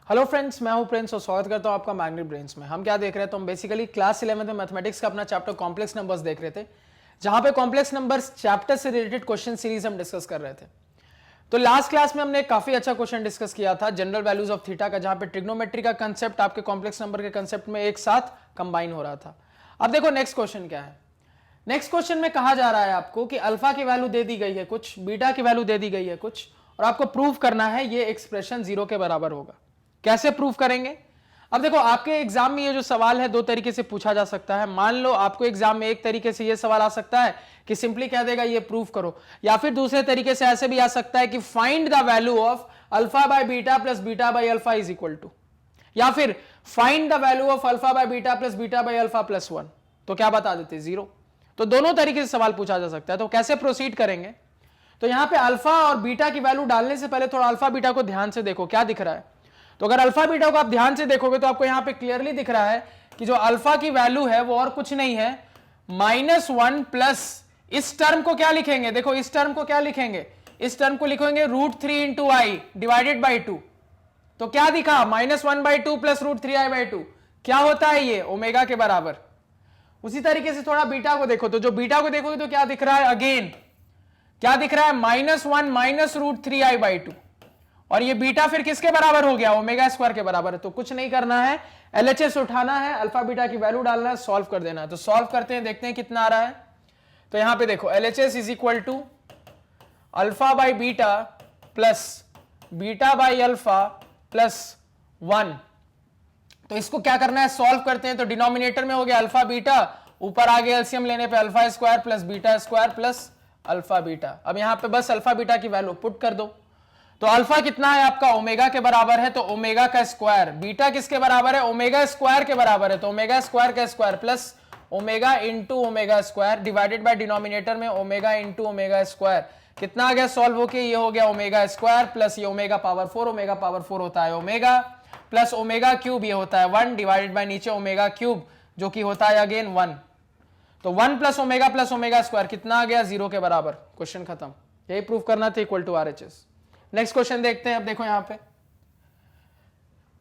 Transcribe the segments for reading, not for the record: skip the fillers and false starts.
Hello friends, मैं हूं Prince और स्वागत करता हूं आपका मैग्नेट ब्रेन्स में। हम क्या देख रहे थे? हम बेसिकली क्लास 11 में मैथमेटिक्स का अपना चैप्टर कॉम्प्लेक्स नंबर्स देख रहे थे, जहां पे कॉम्प्लेक्स नंबर्स चैप्टर से रिलेटेड क्वेश्चन सीरीज हम डिस्कस कर रहे थे। तो लास्ट क्लास में हमने काफी अच्छा क्वेश्चन डिस्कस किया था जनरल वैल्यूज ऑफ थीटा का, जहां पे ट्रिग्नोमेट्री का कंसेप्ट आपके कॉम्प्लेक्स नंबर के कंसेप्ट में एक साथ कंबाइन हो रहा था। अब देखो नेक्स्ट क्वेश्चन क्या है। नेक्स्ट क्वेश्चन में कहा जा रहा है आपको कि अल्फा की वैल्यू दे दी गई है कुछ, बीटा की वैल्यू दे दी गई है कुछ, और आपको प्रूव करना है ये एक्सप्रेशन 0 के बराबर होगा। कैसे प्रूव करेंगे? अब देखो आपके एग्जाम में ये जो सवाल है दो तरीके से पूछा जा सकता है। मान लो आपको एग्जाम में एक तरीके से ये सवाल आ सकता है कि सिंपली कह देगा ये प्रूव करो, या फिर दूसरे तरीके से ऐसे भी आ सकता है कि find the value of alpha by beta plus beta by alpha is equal to, या फिर find the value of alpha by beta plus beta by alpha plus 1। तो क्या बता देते? 0। तो दोनों तरीके से सवाल पूछा जा सकता है। तो कैसे प्रोसीड करेंगे? तो यहां पे अल्फा और बीटा की वैल्यू डालने से पहले थोड़ा अल्फा बीटा को ध्यान से देखो, क्या दिख रहा है। तो अगर अल्फा बीटा को आप ध्यान से देखोगे तो आपको यहां पे क्लियरली दिख रहा है कि जो अल्फा की वैल्यू है वो और कुछ नहीं है -1 प्लस, इस टर्म को क्या लिखेंगे? देखो इस टर्म को क्या लिखेंगे? इस टर्म को लिखेंगे √3 इंटू आई डिवाइडेड बाई 2। तो क्या दिखा? -1/2 प्लस √3i/2। क्या होता है ये? ओमेगा के बराबर। उसी तरीके से थोड़ा बीटा को देखो, तो जो बीटा को देखोगे तो क्या दिख रहा है? अगेन क्या दिख रहा है? -1 माइनस √3i/2। और ये बीटा फिर किसके बराबर हो गया? ओमेगा स्क्वायर के बराबर है। तो कुछ नहीं करना है, एलएचएस उठाना है, अल्फा बीटा की वैल्यू डालना है, सॉल्व कर देना है। तो सॉल्व करते हैं, देखते हैं कितना आ रहा है। तो यहां पे देखो LHS is equal to alpha by beta plus beta by alpha plus 1। तो इसको क्या करना है? सॉल्व करते हैं। तो डिनोमिनेटर में हो गया अल्फा बीटा, ऊपर आ गया एलसीएम लेने पे alpha square plus beta square plus alpha beta. अब यहां पे बस अल्फा बीटा की वैल्यू पुट कर दो। तो अल्फा कितना है आपका? ओमेगा के बराबर है, तो ओमेगा का स्क्वायर। बीटा किसके बराबर है? ओमेगा स्क्वायर के बराबर है, तो ओमेगा स्क्वायर का square plus omega into omega square divided by denominator में ओमेगा इंटू ओमेगा स्क्वायर। कितना आ गया सॉल्व होके? ये हो गया ओमेगा स्क्वायर प्लस ये ओमेगा पावर 4, ओमेगा पावर 4 होता है ओमेगा, प्लस ओमेगा क्यूब ये होता है 1 डिवाइडेड बाय नीचे ओमेगा क्यूब जो कि होता है अगेन 1। तो 1 प्लस ओमेगा स्क्वायर कितना आ गया? 0 के बराबर। क्वेश्चन खत्म। यही प्रूफ करना था, equal to RHS. Next question देखते हैं। अब देखो यहां पे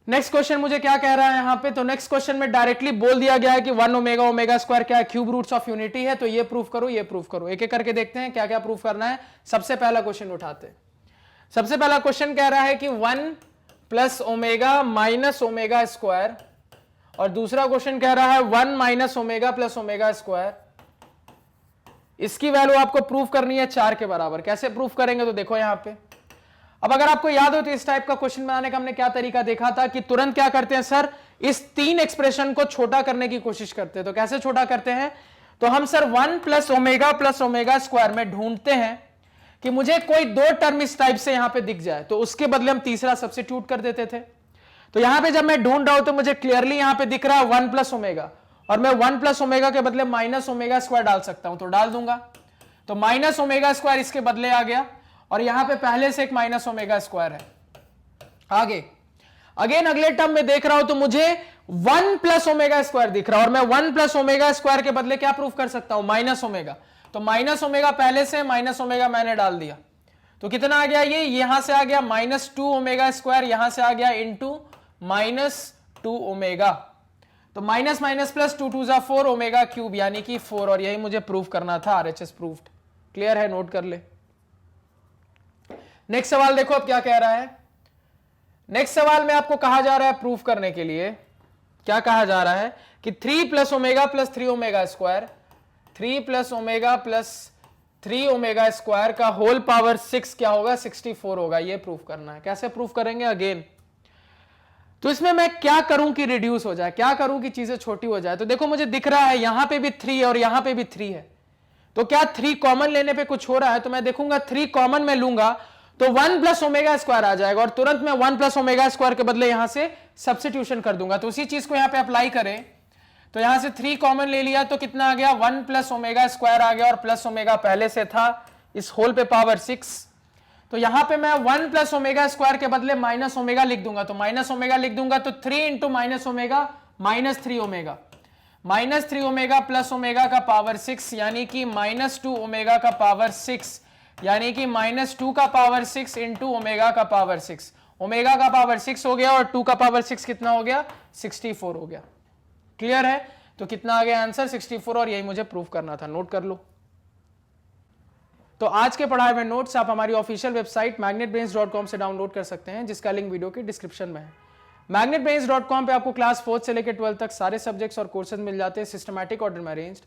नेक्स्ट क्वेश्चन मुझे क्या कह रहा है यहां पे। तो नेक्स्ट क्वेश्चन में डायरेक्टली बोल दिया गया है कि 1 ओमेगा स्क्वायर क्या है? क्यूब रूट्स ऑफ यूनिटी है। तो ये प्रूफ करो, ये प्रूफ करो। एक एक करके देखते हैं क्या क्या प्रूफ करना है। सबसे पहला क्वेश्चन उठाते हैं। सबसे पहला क्वेश्चन कह रहा है कि 1 plus omega minus omega square, और दूसरा क्वेश्चन कह रहा है 1 minus omega plus omega square. इसकी वैल्यू आपको प्रूफ करनी है 4 के बराबर। कैसे प्रूफ करेंगे? तो देखो यहां पे, अब अगर आपको याद हो तो इस टाइप का क्वेश्चन बनाने का हमने क्या तरीका देखा था कि तुरंत क्या करते हैं सर, इस 3 एक्सप्रेशन को छोटा करने की कोशिश करते हैं। तो कैसे छोटा करते हैं? तो हम सर 1 प्लस ओमेगा स्क्वायर में ढूंढते हैं कि मुझे कोई 2 टर्म इस टाइप से यहां पे दिख जाए, तो उसके बदले हम तीसरा सब्स्टिट्यूट कर देते थे। तो यहां पे जब मैं ढूंढ रहा हूं तो मुझे क्लियरली यहां पे दिख रहा है 1 प्लस ओमेगा, और मैं 1 प्लस ओमेगा के बदले माइनस ओमेगा स्क्वायर डाल सकता हूं, तो डाल दूंगा। तो माइनस ओमेगा स्क्वायर इसके बदले आ गया, और यहां पे पहले से एक माइनस ओमेगा स्क्वायर है। आगे अगेन अगले टर्म में देख रहा हूं तो मुझे 1 प्लस ओमेगा स्क्वायर दिख रहा है, और मैं 1 प्लस ओमेगा स्क्वायर के बदले क्या प्रूफ कर सकता हूं? Minus omega. तो माइनस ओमेगा पहले से, माइनस ओमेगा मैंने डाल दिया। तो कितना आ गया? ये यहां से आ गया -2 ओमेगा स्क्वायर, यहां से आ गया इंटू -2 ओमेगा। तो माइनस माइनस प्लस 2 2 जा 4 ओमेगा क्यूब यानी कि 4, और यही मुझे प्रूफ करना था। RHS proofed. क्लियर है? नोट कर ले। नेक्स्ट सवाल देखो अब क्या कह रहा है। नेक्स्ट सवाल में आपको कहा जा रहा है प्रूफ करने के लिए, क्या कहा जा रहा है कि 3 plus omega plus 3 omega square, 3 plus omega plus 3 omega square का होल पावर 6 क्या होगा? 64 होगा। ये प्रूफ करना है। कैसे प्रूफ करेंगे? अगेन तो इसमें मैं क्या करूं कि रिड्यूस हो जाए, क्या करूं कि चीजें छोटी हो जाए। तो देखो मुझे दिख रहा है यहां पे भी 3 और यहां पे भी 3 है, तो क्या 3 कॉमन लेने पे कुछ हो रहा है? तो मैं देखूंगा 3 कॉमन में लूंगा तो 1 प्लस ओमेगा स्क्वायर आ जाएगा, और तुरंत मैं 1 प्लस ओमेगा स्क्वायर के बदले यहां से सब्स्टिट्यूशन कर दूंगा। तो उसी चीज को यहां पे अप्लाई करें। तो यहां से 3 कॉमन ले लिया तो कितना आ गया? 1 प्लस ओमेगा स्क्वायर आ गया, और प्लस ओमेगा पहले से था, इस होल पे पावर 6। तो यहां पे मैं 1 प्लस ओमेगा स्क्वायर के बदले माइनस ओमेगा लिख दूंगा। तो माइनस ओमेगा लिख दूंगा तो 3 into minus omega -3 omega, -3 omega plus omega का पावर 6 यानी कि -2 ओमेगा का पावर 6, यानी कि -2 का पावर 6 इंटू ओमेगा का पावर 6। ओमेगा का पावर 6 हो गया और 2 का पावर 6 कितना हो गया, 64 हो गया। क्लियर है? तो कितना आ गया आंसर, 64, और यही मुझे प्रूफ करना था, नोट कर लो। तो आज के पढ़ाए हुए नोट्स आप हमारी ऑफिशियल वेबसाइट magnetbrains.com से डाउनलोड कर सकते हैं, जिसका लिंक वीडियो की डिस्क्रिप्शन में है। magnetbrains.com पे आपको क्लास 4 से लेकर 12 तक सारे सब्जेक्ट्स और कोर्सेज मिल जाते हैं, सिस्टमैटिक ऑर्डर में अरेंज्ड।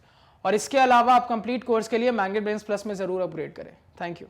और इसके अलावा आप कंप्लीट कोर्स के लिए मैग्नेट ब्रेन्स प्लस में जरूर अपग्रेड करें। Thank you.